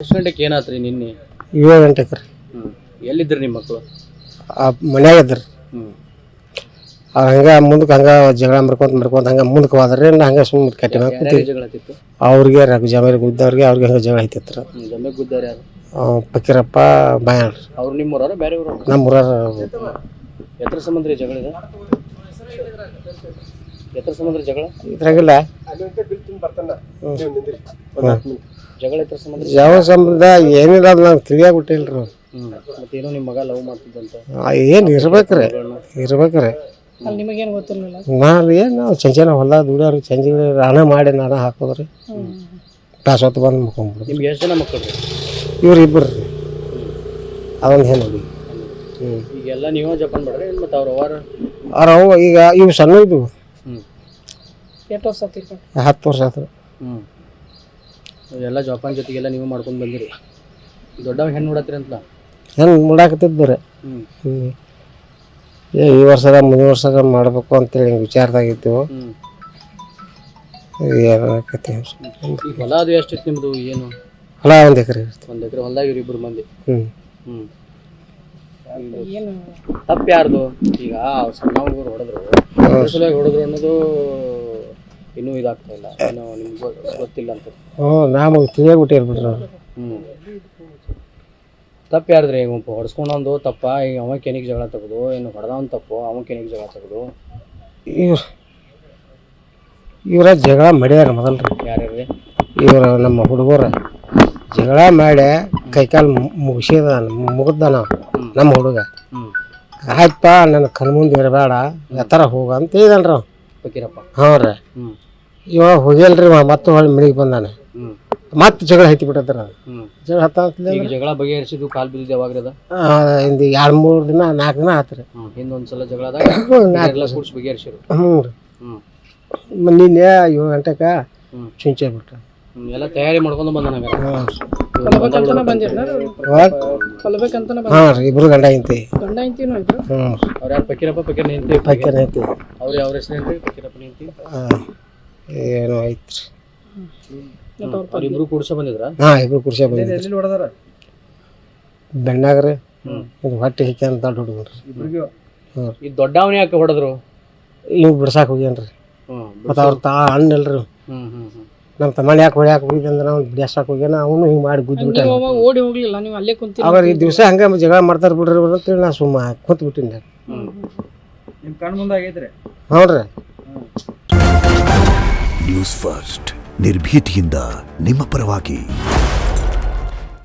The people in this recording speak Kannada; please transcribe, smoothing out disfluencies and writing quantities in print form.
ಎಷ್ಟು ಗಂಟೆಗೆ ಏನಾತ್ರಿ ನಿನ್ನೆ? 7 ಗಂಟೆಗೆ ರೀ. ಎಲ್ಲಿದ್ರಿ ನಿಮ್ಮ ಮಕ್ಕಳು? ಮನ್ಯಾಗ ಇದ್ರಿ. ಹಂಗೆ ಮುಂದಕ್ಕೆ ಹಂಗೆ ಜಗಳ ಮಾಡ್ಕೊಂತ ಹಂಗೆ ಮುಂದಕ್ಕೆ ಹೋದ್ರಿ. ಹಂಗೆ ಸುಮ್ಮನೆ ಕಟ್ಟಿ ಮ್ಯಾಗ ಕೂತಿ ಜಗಳ ಆತಿತ್ತು? ಅವ್ರಿಗೆ ಜಮೇಲಿ ಗುದ್ದವ್ರಿಗೆ ಅವ್ರಿಗೆ ಹಂಗೆ ಜಗಳ ಐತಿತ್ತು. ಜಮೆ ಗುದ್ದಾರ ಯಾರು? ಫಕೀರಪ್ಪ ಬಾಯಾಳ ಅವ್ರು ನಿಮ್ಮೂರ ಬೇರೆ ಊರ? ನಮ್ಮ ಊರ. ಎತ್ತರ ಸಂಬಂಧ ರೀ ಜಗಳ ಇದೆ? ಎತ್ತರ ಸಂಬಂಧ ಜಗಳ ಇದ್ರಾಗಿಲ್ಲ ಜಗಳ ಎತ್ತರ ಸಂಬಂಧ ಯಾವ ಸಂಬಂಧ ಏನಿಲ್ಲ. ಅದು ನಂಗೆ ತಿಳಿಯಾಗ್ಬಿಟ್ಟಿಲ್ರಿ. ಮತ್ತೇನೋ ನಿಮ್ಮ ಮಗ ಲವ್ ಮಾಡ್ತಿದ್ದಂತ ಏನು ಇರ್ಬೇಕ್ರಿ ಇರ್ಬೇಕ್ರಿ. ನಿಮಗೇನು ಗೊತ್ತಿರಲಿಲ್ಲ? ನಾನು ಏನು ಚಂಚನ ಹೊಲ ದುಡಿಯೋರು ಚಂಜಿಗೆ ನಾನೇ ಮಾಡಿ ನಾನೇ ಹಾಕೋದ್ರಿ. ಕಾಸು ಹೊತ್ತು ಬಂದು ಮುಕೊಂಡ್ಬಿಡ್ರಿ. ನಿಮ್ಗೆ ಎಷ್ಟು ಜನ ಮಕ್ಕಳು ರೀ? ಇವ್ರು ಇಬ್ಬರು ರೀ. ಅದೊಂದು ಹೆಣ್ಣು ಹುಡುಗಿ. ಈಗೆಲ್ಲ ನೀವೇ ಜಪಾನ್ ಮಾಡ್ರಿ ಮತ್ತು ಅವ್ರ ಅವ್ರವು ಈಗ ಇವು ಸಣ್ಣ ಇದ್ವು. ಎಷ್ಟು ವರ್ಷ ಆಗ್ತಿತ್ತು? 10 ವರ್ಷ ಆಯ್ತು. ಎಲ್ಲ ಜಪಾನ್ ಜೊತೆಗೆಲ್ಲ ನೀವು ಮಾಡ್ಕೊಂಡು ಬಂದಿರಿ. ದೊಡ್ಡವ ಹೆಣ್ಣು ನೋಡತ್ತೀರಿ ಅಂತ ಹೆಣ್ಣು ನೋಡಾಕತ್ತಿದ್ದು ರೀ. ಈ ವರ್ಷದ ಮುಂದಿನ ವರ್ಷದ ಮಾಡಬೇಕು ಅಂತೇಳಿ ಹಿಂಗೆ ವಿಚಾರದಾಗಿತ್ತು. ಏನಾಕತಿ ಈಗ ಹೊಲ ಅದು ಎಷ್ಟಿತ್ತು ನಿಮ್ಮದು? ಏನು ಹೊಲ 1 ಎಕರೆ ಇರುತ್ತೆ. 1 ಎಕರೆ ಹೊಲದಾಗ ಇವ್ರು ಇಬ್ಬರು ಮಂದಿ. ಏನು ತಪ್ಪು ಯಾರ್ದು? ಈಗ ಸಣ್ಣ ಹುಡುಗರು ಹೊಡೆದ್ರು ಹೊಡೆದ್ರು ಅನ್ನೋದು ಇನ್ನೂ ಇದಾಗ್ತಾ ಇಲ್ಲ, ಏನೋ ನಿಮ್ಗೆ ಗೊತ್ತಿಲ್ಲ ಅಂತ. ನಮಗೆ ತಿಳಿಯಾಗ್ಬಿಟ್ಟಿರ್ ಬಿಡ್ರಿ. ತಪ್ಪು ಯಾರ್ದ್ರಿ? ಈಗ ಹೊಡ್ಸ್ಕೊಂಡೊಂದು ತಪ್ಪ? ಈಗ ಅವ ಕೆನಿಗೆ ಜಗಳ ತೆಗೆದು ಏನು ಹೊಡೆದವನ್ ತಪ್ಪು? ಅವ ಕೆನಿಗೆ ಜಗಳ ತೆಗೆದು ಇವರ ಜಗಳ ಮಾಡ್ಯಾರ ಮೊದಲು ರೀ. ಯಾರ್ಯಾರ್ರಿ? ಇವ್ರ ನಮ್ಮ ಹುಡುಗರ ಜಗಳ ಮಾಡಿ ಕೈಕಾಲು ಮುಗಿದಾನ ನಮ್ಮ ಹುಡುಗ. ಆಯ್ತಪ್ಪ ನನ್ನ ಕಣ್ಮುಂದೆ ಇರಬೇಡ ಎತ್ತರ ಹೋಗ ಅಂತ ಹೇಳಿದನ್ರಿ ಅವ ಫಕೀರಪ್ಪ. ಹಾಂ ರೀ. ಇವಾಗ ಹೋಗಿಲ್ರಿ ಮತ್ತೆ ಹೊಳ್ಳಿ ಮನೆಗೆ ಬಂದಾನೆ. ಮತ್ತೆ ಜಗಳ ಹತ್ತಿ ಬಿಟ್ಟದ್ರ. ಜಗಳ ಜಗಳ ಬಗೆಹರಿಸಿದ್ದು ಕಾಲು ಬಿದ್ದಿದ್ದು ಯಾವಾಗ್ರಿ ಅದ? ಹಿಂದೆ 2-3 ದಿನ 4 ದಿನ ಆತ್ರಿ. ಹಿಂದೊಂದ್ಸಲ ಜಗಳ ಆದಾಗ ಕೂಡ್ಸಿ ಬಗೆಹರಿಸಿರು. ನಿನ್ನೆ 7 ಗಂಟೆಗೆ ಚುಂಚೆ ಬಿಟ್ಟ. ಎಲ್ಲ ತಯಾರಿ ಮಾಡ್ಕೊಂಡು ಬಂದಾನ. ಹಾಂ ರೀ. ಇಬ್ರು ಗಂಡ ಹೆಂಡತಿ. ಅವ್ರು ಯಾರು? ಫಕೀರಪ್ಪ ಫಕೀರ್ ಹೆಂಡತಿ. ಫಕೀರ್ ಹೆಂಡತಿ. ಅವ್ರ ಹೆಸರೇನ್ರಿ? ಫಕೀರಪ್ಪನ ಹೆಂಡತಿ ಏನೋ ಐತ್ರಿ. ಇಬ್ರು ಕೂಡ್ಸ ಬಂದಿದ್ರ? ಹಾಂ, ಇಬ್ರು ಕುರ್ಸಿ ಬಂದಿದ್ರು. ಬೆಣ್ಣಾಗ್ರಿ ಹೊಟ್ಟೆ ಹಿಕ್ಕಿ ಅಂತ ದೊಡ್ಡ ಹುಡುಗರು. ಈ ದೊಡ್ಡವನ ಯಾಕೆ ಹೊಡೆದ್ರು? ಇವ್ ಬಿಡ್ಸಾಕ್ ಹೋಗ್ಯಾನ್ರಿ. ಮತ್ತು ಅವ್ರ ಅಣ್ಣ ಅಲ್ರಿ. ನಮ್ಮ ತಮ್ಮನ ಯಾಕೆ ಹೊಡ್ಯಾಕೆ ಹೋಗಿದ್ದೆ ಅಂದ್ರೆ ನಾವು ಬಿಡಿಸಾಕ್ ಹೋಗ್ಯಾನ. ಅವನು ಹಿಂಗೆ ಮಾಡಿ ಗುದ್ಬಿಟ್ಟ. ಓಡಿ ಹೋಗ್ಲಿಲ್ಲ, ನೀವು ಅಲ್ಲೇ ಕುಂತಿ? ಅವ್ರ ಈ ದಿವಸ ಹಂಗೆ ಜಗಳ ಮಾಡ್ತಾರೆ ಬಿಡ್ರಿ ಅಂತೇಳಿ ನಾ ಸುಮ್ಮ ಕುಂತ ಬಿಟ್ಟಿನಿ. ನಿಮ್ಮ ಕಣ್ಣು ಮುಂದೆ ಆಗೈತ್ರಿ? ಹ್ಞೂ ರೀ. ನ್ಯೂಸ್ ಫಸ್ಟ್ ನಿರ್ಭೀತಿಯಿಂದ ನಿಮ್ಮ ಪರವಾಗಿ.